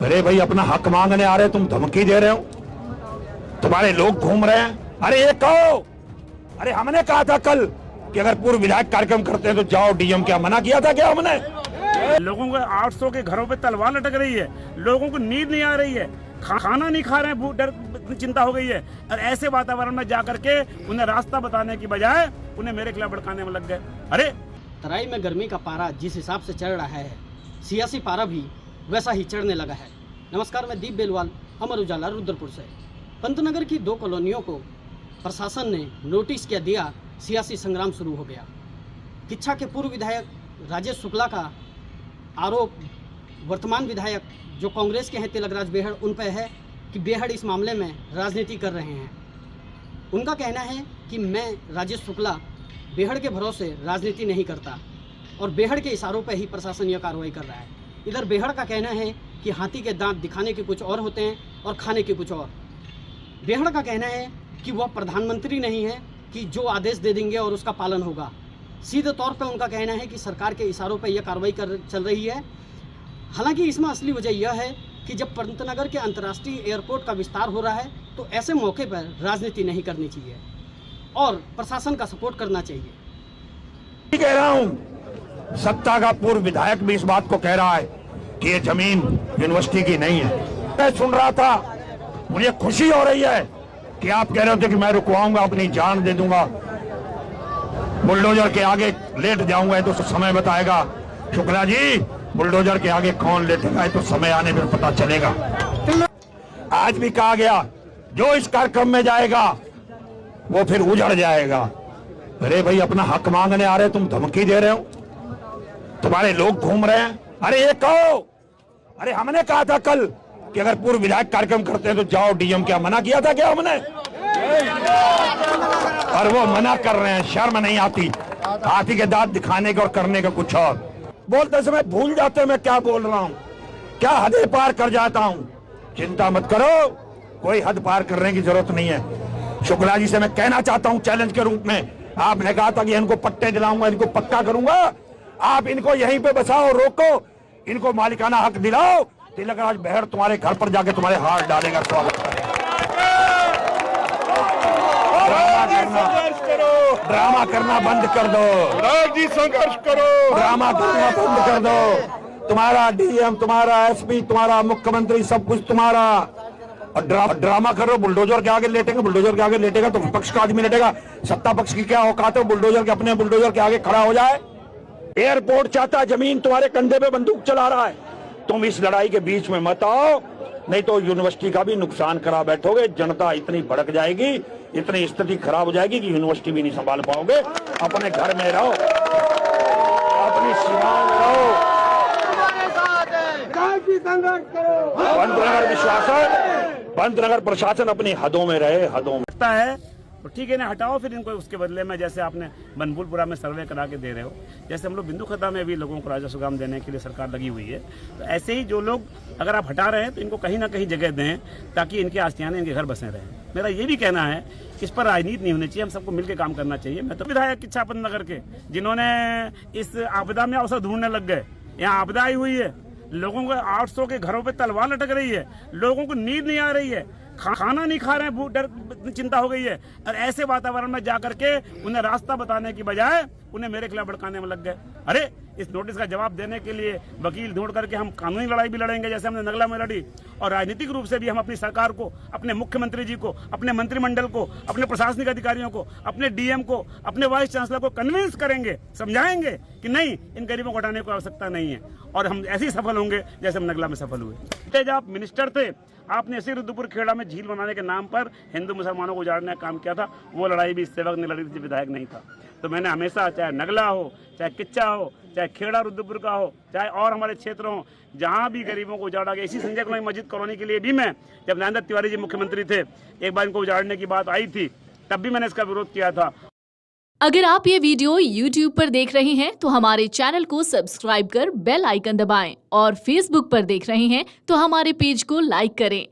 अरे भाई, अपना हक मांगने आ रहे, तुम धमकी दे रहे हो, तुम्हारे लोग घूम रहे हैं। अरे ये कहो, अरे हमने कहा था कल कि अगर पूर्व विधायक कार्यक्रम करते हैं तो जाओ डीएम, क्या मना किया था क्या हमने? लोगों को 800 के घरों पे तलवार लटक रही है, लोगों को नींद नहीं आ रही है, खाना नहीं खा रहे हैं, डर चिंता हो गई है। और ऐसे वातावरण में जाकर के उन्हें रास्ता बताने की बजाय उन्हें मेरे खिलाफ भड़काने में लग गए। अरे तराई में गर्मी का पारा जिस हिसाब से चढ़ रहा है, सियासी पारा भी वैसा ही चढ़ने लगा है। नमस्कार, मैं दीप बेलवाल, अमर उजाला रुद्रपुर से। पंतनगर की 2 कॉलोनियों को प्रशासन ने नोटिस किया दिया, सियासी संग्राम शुरू हो गया। किच्छा के पूर्व विधायक राजेश शुक्ला का आरोप वर्तमान विधायक जो कांग्रेस के हैं तिलकराज बेहड़, उन पर है कि बेहड़ इस मामले में राजनीति कर रहे हैं। उनका कहना है कि मैं राजेश शुक्ला बेहड़ के भरोसे राजनीति नहीं करता और बेहड़ के इशारों पर ही प्रशासन यह कार्रवाई कर रहा है। इधर बेहड़ का कहना है कि हाथी के दांत दिखाने के कुछ और होते हैं और खाने के कुछ और। बेहड़ का कहना है कि वह प्रधानमंत्री नहीं है कि जो आदेश दे देंगे और उसका पालन होगा। सीधे तौर पर उनका कहना है कि सरकार के इशारों पर यह कार्रवाई चल रही है। हालांकि इसमें असली वजह यह है कि जब पंतनगर के अंतर्राष्ट्रीय एयरपोर्ट का विस्तार हो रहा है तो ऐसे मौके पर राजनीति नहीं करनी चाहिए और प्रशासन का सपोर्ट करना चाहिए। कह रहा हूं, सत्ता का पूर्व विधायक भी इस बात को कह रहा है कि ये जमीन यूनिवर्सिटी की नहीं है। मैं सुन रहा था, मुझे खुशी हो रही है कि आप कह रहे थे कि मैं रुकवाऊंगा, अपनी जान दे दूंगा, बुलडोजर के आगे लेट जाऊंगा, तो समय बताएगा। शुक्ला जी, बुलडोजर के आगे कौन लेटेगा तो समय आने पर पता चलेगा। आज भी कहा गया जो इस कार्यक्रम में जाएगा वो फिर उजड़ जाएगा। अरे भाई, अपना हक मांगने आ रहे, तुम धमकी दे रहे हो, तुम्हारे लोग घूम रहे हैं। अरे ये कहो, अरे हमने कहा था कल कि अगर पूर्व विधायक कार्यक्रम करते हैं तो जाओ डीएम, क्या मना किया था क्या हमने? और वो मना कर रहे हैं, शर्म नहीं आती हाथी के दांत दिखाने का और करने का कुछ और। बोलते समय भूल जाते मैं क्या बोल रहा हूं, क्या हदें पार कर जाता हूं। चिंता मत करो, कोई हद पार करने की जरूरत नहीं है। शुक्ला जी से मैं कहना चाहता हूं चैलेंज के रूप में, आपने कहा था कि इनको पट्टे दिलाऊंगा, इनको पक्का करूंगा, आप इनको यहीं पे बसाओ, रोको, इनको मालिकाना हक दिलाओ। तिलकराज बेहड़ तुम्हारे घर पर जाके तुम्हारे हाथ डालेगा, स्वागत करेगा। ड्रामा करना बंद कर दो, जी संघर्ष करो, ड्रामा करना बंद कर दो। तुम्हारा डीएम, तुम्हारा एसपी, तुम्हारा मुख्यमंत्री, सब कुछ तुम्हारा। और ड्रामा करो, बुलडोजर के आगे लेटेगा, बुलडोजर के आगे लेटेगा तो विपक्ष का आदमी लेटेगा। सत्ता पक्ष की क्या औकात है बुलडोजर के, अपने बुलडोजर के आगे खड़ा हो जाए। एयरपोर्ट चाहता, जमीन तुम्हारे कंधे पे बंदूक चला रहा है। तुम इस लड़ाई के बीच में मत आओ, नहीं तो यूनिवर्सिटी का भी नुकसान करा बैठोगे। जनता इतनी भड़क जाएगी, इतनी स्थिति खराब हो जाएगी कि यूनिवर्सिटी भी नहीं संभाल पाओगे। अपने घर में रहो, अपनी सीमाओं में रहो, पंतनगर प्रशासन अपनी हदों में रहे, हदों में। लगता है तो ठीक है ना, हटाओ फिर इनको उसके बदले में, जैसे आपने बनभूलपुरा में सर्वे करा के दे रहे हो, जैसे हम लोग बिंदु खता में भी लोगों को राजस्व काम देने के लिए सरकार लगी हुई है। तो ऐसे ही जो लोग अगर आप हटा रहे हैं तो इनको कहीं ना कहीं जगह दें ताकि इनके आस्तियाने, इनके घर बसे रहें। मेरा ये भी कहना है कि इस पर राजनीति नहीं होनी चाहिए, हम सबको मिलकर काम करना चाहिए। मैं तो विधायक किच्छा पंतनगर के, जिन्होंने इस आपदा में अवसर ढूंढने लग गए। यहाँ आपदा आई हुई है, लोगों को 800 के घरों पे तलवार लटक रही है, लोगों को नींद नहीं आ रही है, खाना नहीं खा रहे हैं, डर चिंता हो गई है। और ऐसे वातावरण में जाकर के उन्हें रास्ता बताने की बजाय उन्हें मेरे खिलाफ भड़काने में लग गए। अरे इस नोटिस का जवाब देने के लिए वकील ढूंढ करके हम कानूनी लड़ाई भी लड़ेंगे, जैसे हमने नगला में लड़ी। और राजनीतिक रूप से भी हम अपनी सरकार को, अपने मुख्यमंत्री जी को, अपने मंत्रिमंडल को, अपने प्रशासनिक अधिकारियों को, अपने डीएम को, अपने वाइस चांसलर को कन्विंस करेंगे, समझाएंगे कि नहीं, इन गरीबों को हटाने की आवश्यकता नहीं है। और हम ऐसे ही सफल होंगे जैसे हम नगला में सफल हुए। जब आप मिनिस्टर थे, आपने इसी रुद्रपुर खेड़ा में झील बनाने के नाम पर हिंदू मुसलमानों को उजाड़ने का काम किया था। वो लड़ाई भी इस सेवक ने लड़ी थी, विधायक नहीं था। तो मैंने हमेशा, चाहे नगला हो, चाहे किच्छा हो, चाहे खेड़ा रुद्रपुर का हो, चाहे और हमारे क्षेत्र हो, जहाँ भी गरीबों को उजाड़ा गया। इसी संजय कुमार मस्जिद कॉलोनी के लिए भी मैं, जब नरेंद्र तिवारी जी मुख्यमंत्री थे, एक बार इनको उजाड़ने की बात आई थी, तब भी मैंने इसका विरोध किया था। अगर आप ये वीडियो YouTube पर देख रहे हैं तो हमारे चैनल को सब्सक्राइब कर बेल आइकन दबाएं और Facebook पर देख रहे हैं तो हमारे पेज को लाइक करें।